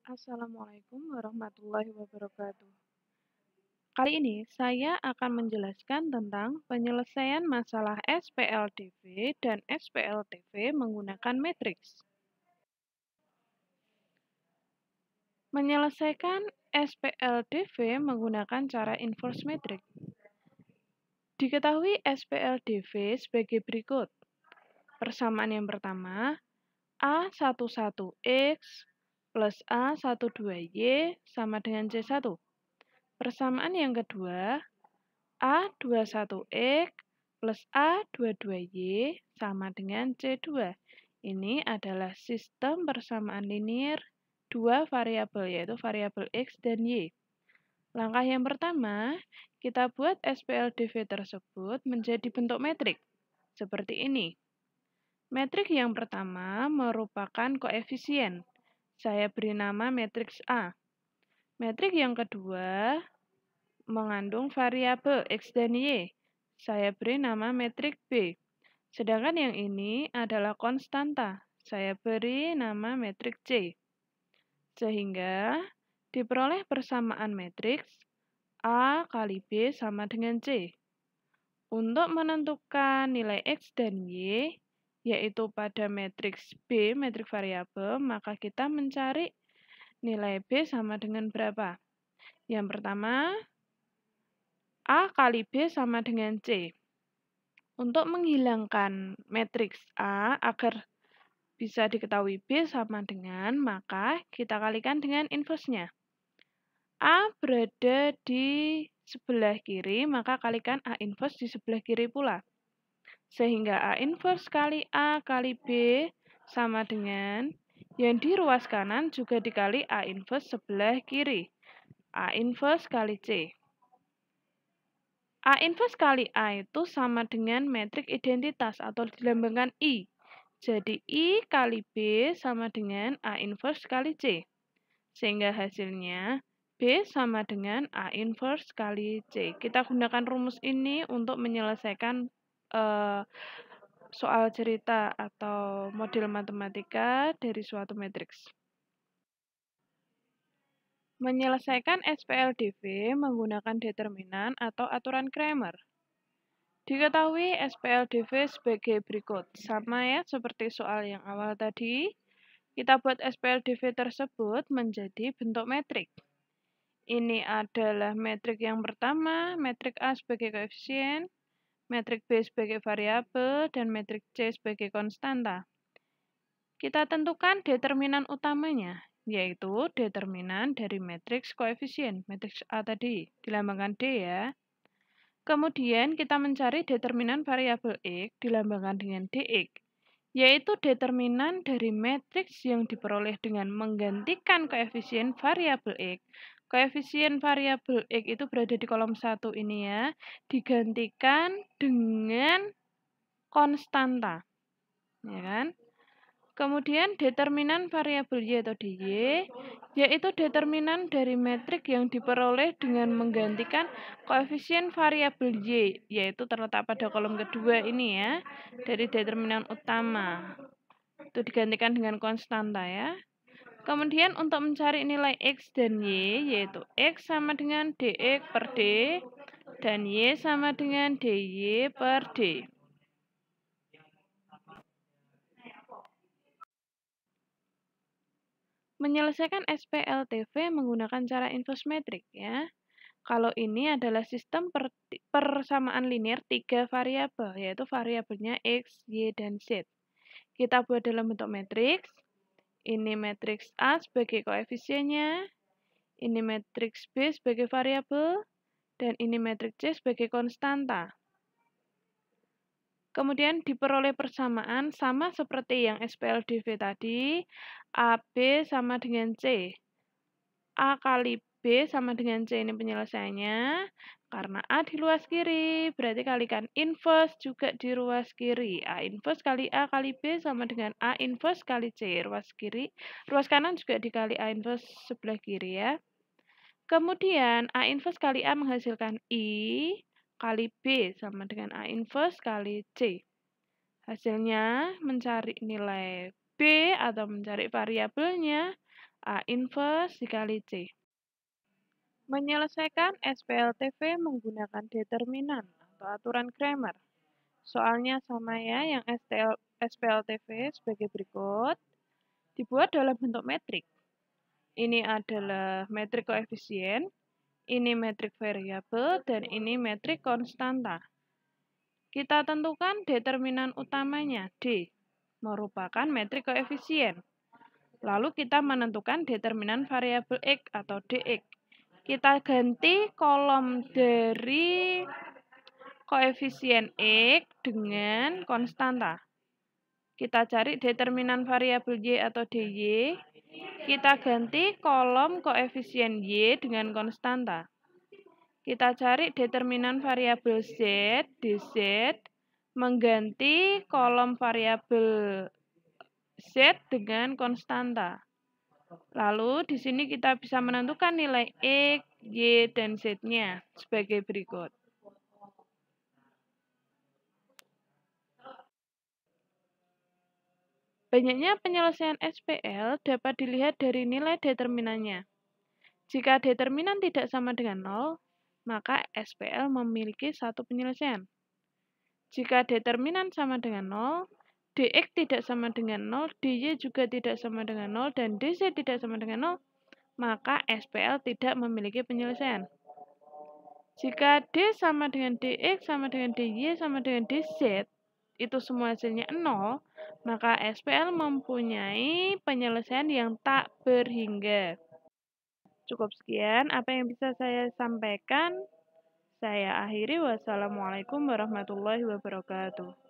Assalamualaikum warahmatullahi wabarakatuh. Kali ini saya akan menjelaskan tentang penyelesaian masalah SPLDV dan SPLTV menggunakan matriks. Menyelesaikan SPLDV menggunakan cara inverse matrix. Diketahui SPLDV sebagai berikut. Persamaan yang pertama, A11X plus A12Y sama dengan C1. Persamaan yang kedua, A21X plus A22Y sama dengan C2. Ini adalah sistem persamaan linear dua variabel, yaitu variabel X dan Y. Langkah yang pertama, kita buat SPLDV tersebut menjadi bentuk metrik, seperti ini. Metrik yang pertama merupakan koefisien. Saya beri nama matriks A. Metrik yang kedua mengandung variabel X dan Y. Saya beri nama metrik B. Sedangkan yang ini adalah konstanta. Saya beri nama metrik C. Sehingga diperoleh persamaan matriks A kali B sama dengan C. Untuk menentukan nilai X dan Y, yaitu pada matriks B, metrik variabel, maka kita mencari nilai B sama dengan berapa? Yang pertama, A kali B sama dengan C. Untuk menghilangkan matriks A agar bisa diketahui B sama dengan, maka kita kalikan dengan inverse-nya. A berada di sebelah kiri, maka kalikan A inverse di sebelah kiri pula. Sehingga A inverse kali A kali B sama dengan yang di ruas kanan juga dikali A inverse sebelah kiri. A inverse kali C. A inverse kali A itu sama dengan metrik identitas atau dilambangkan I. Jadi I kali B sama dengan A inverse kali C. Sehingga hasilnya B sama dengan A inverse kali C. Kita gunakan rumus ini untuk menyelesaikan soal cerita atau model matematika dari suatu matriks. Menyelesaikan SPLDV menggunakan determinan atau aturan Cramer. Diketahui SPLDV sebagai berikut. Sama ya seperti soal yang awal tadi. Kita buat SPLDV tersebut menjadi bentuk metrik. Ini adalah metrik yang pertama, metrik A sebagai koefisien, metrik B sebagai variabel, dan metrik C sebagai konstanta. Kita tentukan determinan utamanya, yaitu determinan dari matriks koefisien, matriks A tadi, dilambangkan D ya. Kemudian kita mencari determinan variabel X dilambangkan dengan dx, yaitu determinan dari matriks yang diperoleh dengan menggantikan koefisien variabel X. Koefisien variabel X itu berada di kolom 1 ini ya, digantikan dengan konstanta. Ya kan? Kemudian determinan variabel Y atau dy, yaitu determinan dari metrik yang diperoleh dengan menggantikan koefisien variabel Y, yaitu terletak pada kolom kedua ini ya, dari determinan utama. Itu digantikan dengan konstanta ya. Kemudian untuk mencari nilai X dan Y, yaitu X sama dengan dx per D, dan Y sama dengan dy per D. Menyelesaikan SPLTV menggunakan cara inverse matrix ya. Kalau ini adalah sistem persamaan linear 3 variabel, yaitu variabelnya X, Y, dan Z. Kita buat dalam bentuk matriks. Ini matriks A sebagai koefisiennya, ini matriks B sebagai variabel, dan ini matriks C sebagai konstanta. Kemudian diperoleh persamaan sama seperti yang SPLDV tadi, AB sama dengan C. A kali B sama dengan C ini penyelesaiannya. Karena A di luas kiri, berarti kalikan inverse juga di ruas kiri. A inverse kali A kali B sama dengan A inverse kali C, ruas kiri. Ruas kanan juga dikali A inverse sebelah kiri ya. Kemudian A inverse kali A menghasilkan I kali B sama dengan A inverse kali C. Hasilnya mencari nilai B atau mencari variabelnya A inverse dikali C. Menyelesaikan SPLTV menggunakan determinan atau aturan Cramer. Soalnya sama ya, yang SPLTV sebagai berikut. Dibuat dalam bentuk metrik. Ini adalah metrik koefisien, ini metrik variabel, dan ini metrik konstanta. Kita tentukan determinan utamanya, D, merupakan metrik koefisien. Lalu kita menentukan determinan variabel X atau dx. Kita ganti kolom dari koefisien X dengan konstanta. Kita cari determinan variabel Y atau dy. Kita ganti kolom koefisien Y dengan konstanta. Kita cari determinan variabel Z, dz, mengganti kolom variabel Z dengan konstanta. Lalu di sini kita bisa menentukan nilai X, Y, dan Z-nya sebagai berikut. Banyaknya penyelesaian SPL dapat dilihat dari nilai determinannya. Jika determinan tidak sama dengan 0, maka SPL memiliki satu penyelesaian. Jika determinan sama dengan 0, dx tidak sama dengan 0, dy juga tidak sama dengan 0, dan dz tidak sama dengan 0, maka SPL tidak memiliki penyelesaian. Jika D sama dengan dx, sama dengan dy, sama dengan dz, itu semua hasilnya 0, maka SPL mempunyai penyelesaian yang tak berhingga. Cukup sekian apa yang bisa saya sampaikan. Saya akhiri. Wassalamualaikum warahmatullahi wabarakatuh.